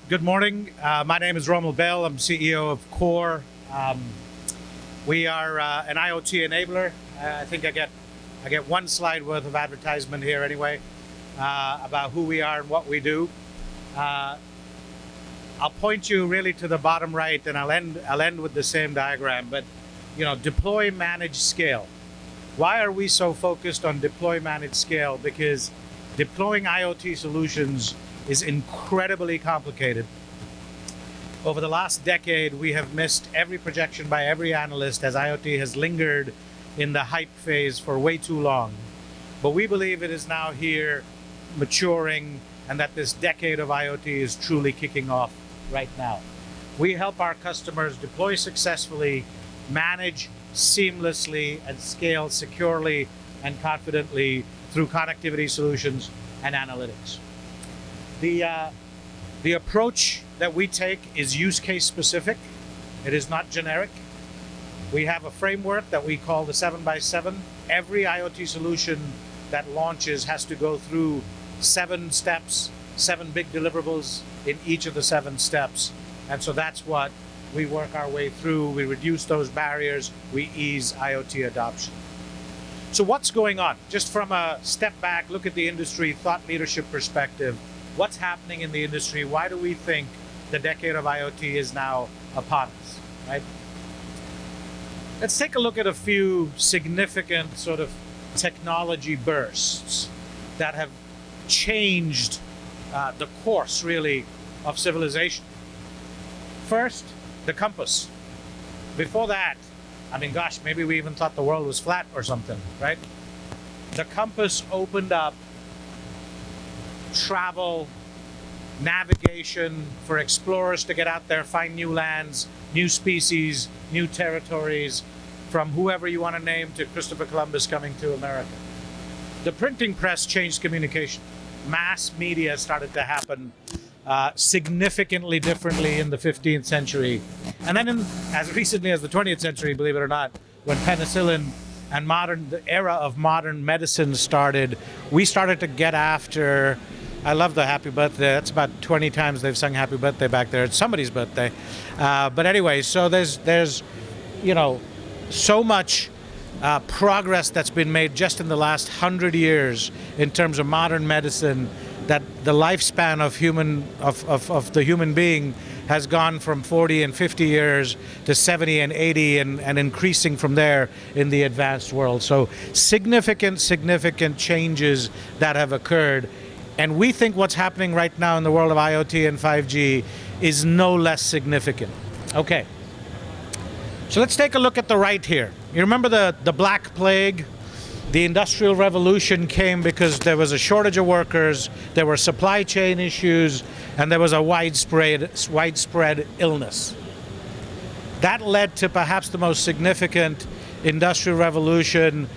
Good morning. My name is Romil Bahl. I'm CEO of Core. We are an IoT enabler. I think I get one slide worth of advertisement here anyway about who we are and what we do. I'll point you really to the bottom right, and I'll end with the same diagram. But deploy, manage, scale. Why are we so focused on deploy, manage, scale? Because deploying IoT solutions is incredibly complicated. Over the last decade, we have missed every projection by every analyst as IoT has lingered in the hype phase for way too long. But we believe it is now here, maturing, and that this decade of IoT is truly kicking off right now. We help our customers deploy successfully, manage seamlessly, and scale securely and confidently through connectivity solutions and analytics. The approach that we take is use case specific. It is not generic. We have a framework that we call the 7x7. Every IoT solution that launches has to go through 7 steps, 7 big deliverables in each of the 7 steps. And so that's what we work our way through. We reduce those barriers. We ease IoT adoption. So what's going on? Just from a step back, look at the industry, thought leadership perspective. What's happening in the industry? Why do we think the decade of IoT is now upon us, right? Let's take a look at a few significant sort of technology bursts that have changed the course, really, of civilization. First, the compass. Before that, I mean, gosh, maybe we even thought the world was flat or something, right? The compass opened up travel, navigation for explorers to get out there, find new lands, new species, new territories, from whoever you want to name to Christopher Columbus coming to America. The printing press changed communication. Mass media started to happen significantly differently in the 15th century. And then as recently as the 20th century, believe it or not, when penicillin and the era of modern medicine started, we started to get after, I love the happy birthday. That's about 20 times they've sung happy birthday back there. It's somebody's birthday. But anyway, so there's so much progress that's been made just in the last 100 years in terms of modern medicine, that the lifespan of the human being has gone from 40 and 50 years to 70 and 80 and increasing from there in the advanced world. So significant changes that have occurred. And we think what's happening right now in the world of IoT and 5G is no less significant. Okay, so let's take a look at the right here. You remember the Black Plague? The Industrial Revolution came because there was a shortage of workers, there were supply chain issues, and there was a widespread illness. That led to perhaps the most significant industrial revolution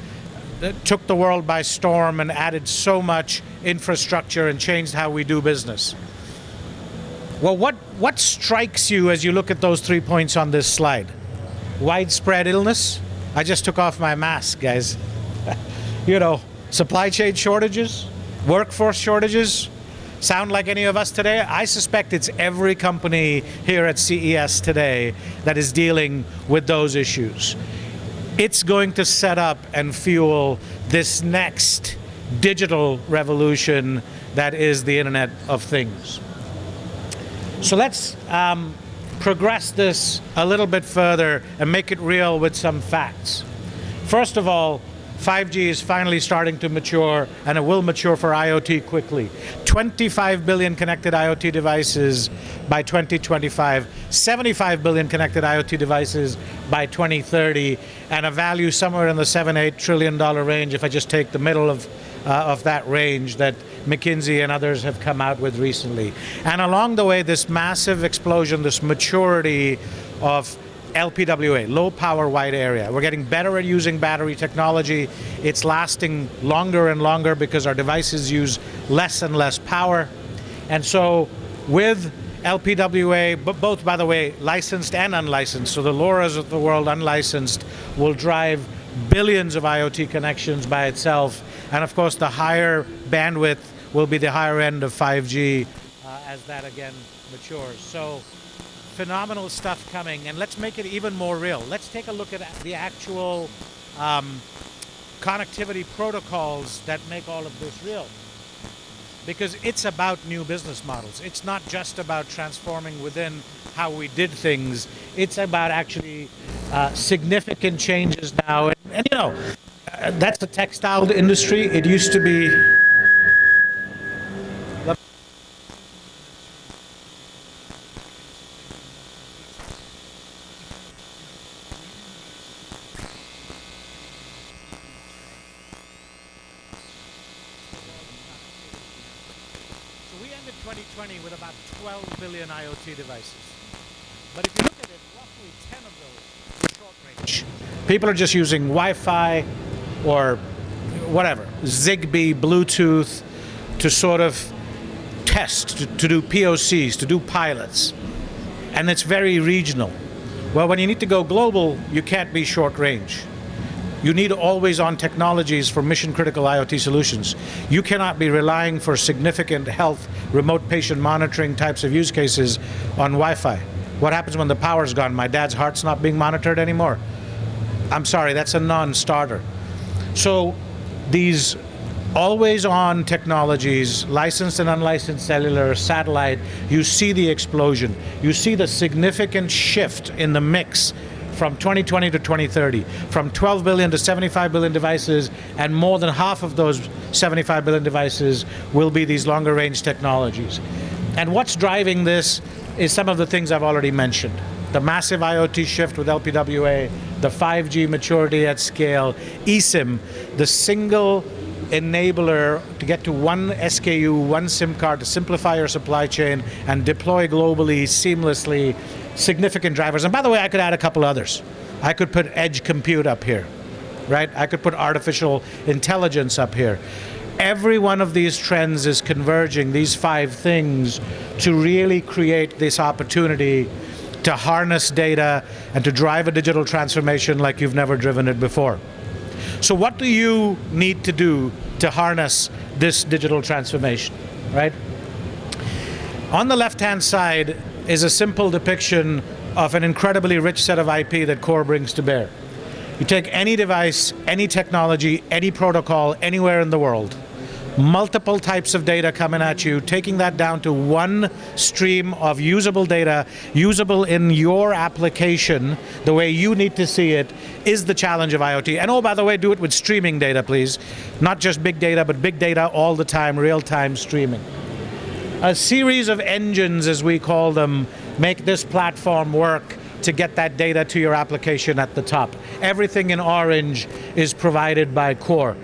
that took the world by storm and added so much infrastructure and changed how we do business. Well, what strikes you as you look at those 3 points on this slide? Widespread illness? I just took off my mask, guys. Supply chain shortages, workforce shortages, sound like any of us today? I suspect it's every company here at CES today that is dealing with those issues. It's going to set up and fuel this next digital revolution that is the Internet of Things. So let's progress this a little bit further and make it real with some facts. First of all, 5G is finally starting to mature, and it will mature for IoT quickly. 25 billion connected IoT devices by 2025, 75 billion connected IoT devices by 2030, and a value somewhere in the $7-8 trillion range, if I just take the middle of that range that McKinsey and others have come out with recently. And along the way, this massive explosion, this maturity of LPWA, low power wide area. We're getting better at using battery technology. It's lasting longer and longer because our devices use less and less power. And so with LPWA, but both, by the way, licensed and unlicensed, so the LoRa's of the world unlicensed will drive billions of IoT connections by itself. And of course, the higher bandwidth will be the higher end of 5G as that again matures. So phenomenal stuff coming, and let's make it even more real. Let's take a look at the actual connectivity protocols that make all of this real. Because it's about new business models. It's not just about transforming within how we did things. It's about actually significant changes now. And you know, that's the textile industry. It used to be. We ended 2020 with about 12 billion IoT devices. But if you look at it, roughly 10 of those were short range. People are just using Wi-Fi or whatever, Zigbee, Bluetooth, to sort of test, to do POCs, to do pilots. And it's very regional. Well, when you need to go global, you can't be short range. You need always-on technologies for mission-critical IoT solutions. You cannot be relying for significant health, remote patient monitoring types of use cases on Wi-Fi. What happens when the power's gone? My dad's heart's not being monitored anymore. I'm sorry, that's a non-starter. So these always-on technologies, licensed and unlicensed cellular, satellite, you see the explosion. You see the significant shift in the mix from 2020 to 2030, from 12 billion to 75 billion devices, and more than half of those 75 billion devices will be these longer range technologies. And what's driving this is some of the things I've already mentioned. The massive IoT shift with LPWA, the 5G maturity at scale, eSIM, the single enabler to get to one SKU, one SIM card to simplify your supply chain and deploy globally, seamlessly, significant drivers. And by the way, I could add a couple others. I could put edge compute up here, right? I could put artificial intelligence up here. Every one of these trends is converging, these 5 things, to really create this opportunity to harness data and to drive a digital transformation like you've never driven it before. So what do you need to do to harness this digital transformation, right? On the left-hand side is a simple depiction of an incredibly rich set of IP that Core brings to bear. You take any device, any technology, any protocol, anywhere in the world, multiple types of data coming at you, taking that down to one stream of usable data, usable in your application, the way you need to see it, is the challenge of IoT. And oh, by the way, do it with streaming data, please. Not just big data, but big data all the time, real-time streaming. A series of engines, as we call them, make this platform work to get that data to your application at the top. Everything in orange is provided by Core.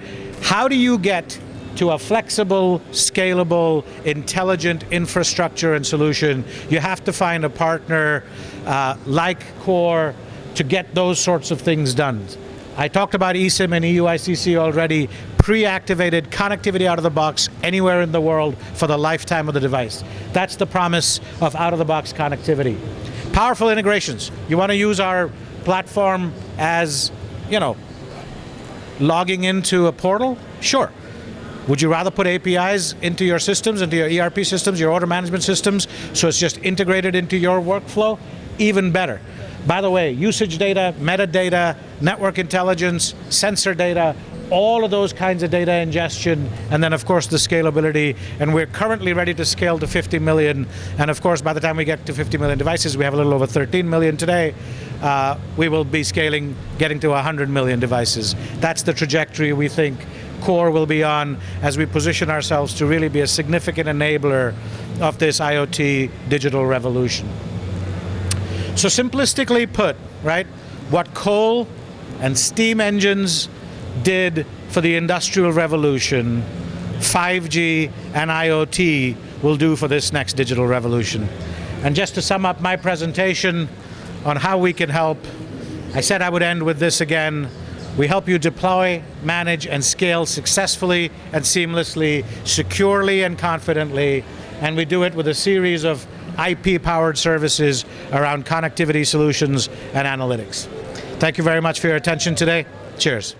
How do you get to a flexible, scalable, intelligent infrastructure and solution? You have to find a partner like Core to get those sorts of things done. I talked about eSIM and EUICC already, pre-activated connectivity out of the box anywhere in the world for the lifetime of the device. That's the promise of out-of-the-box connectivity. Powerful integrations. You want to use our platform as, you know, logging into a portal? Sure. Would you rather put APIs into your systems, into your ERP systems, your order management systems, so it's just integrated into your workflow? Even better. By the way, usage data, metadata, network intelligence, sensor data, all of those kinds of data ingestion, and then of course the scalability. And we're currently ready to scale to 50 million. And of course, by the time we get to 50 million devices, we have a little over 13 million today, we will be scaling, getting to 100 million devices. That's the trajectory we think Core will be on as we position ourselves to really be a significant enabler of this IoT digital revolution. So simplistically put, right, what coal and steam engines did for the Industrial Revolution, 5G and IoT will do for this next digital revolution. And just to sum up my presentation on how we can help, I said I would end with this again. We help you deploy, manage, and scale successfully and seamlessly, securely and confidently, and we do it with a series of IP-powered services around connectivity solutions and analytics. Thank you very much for your attention today. Cheers.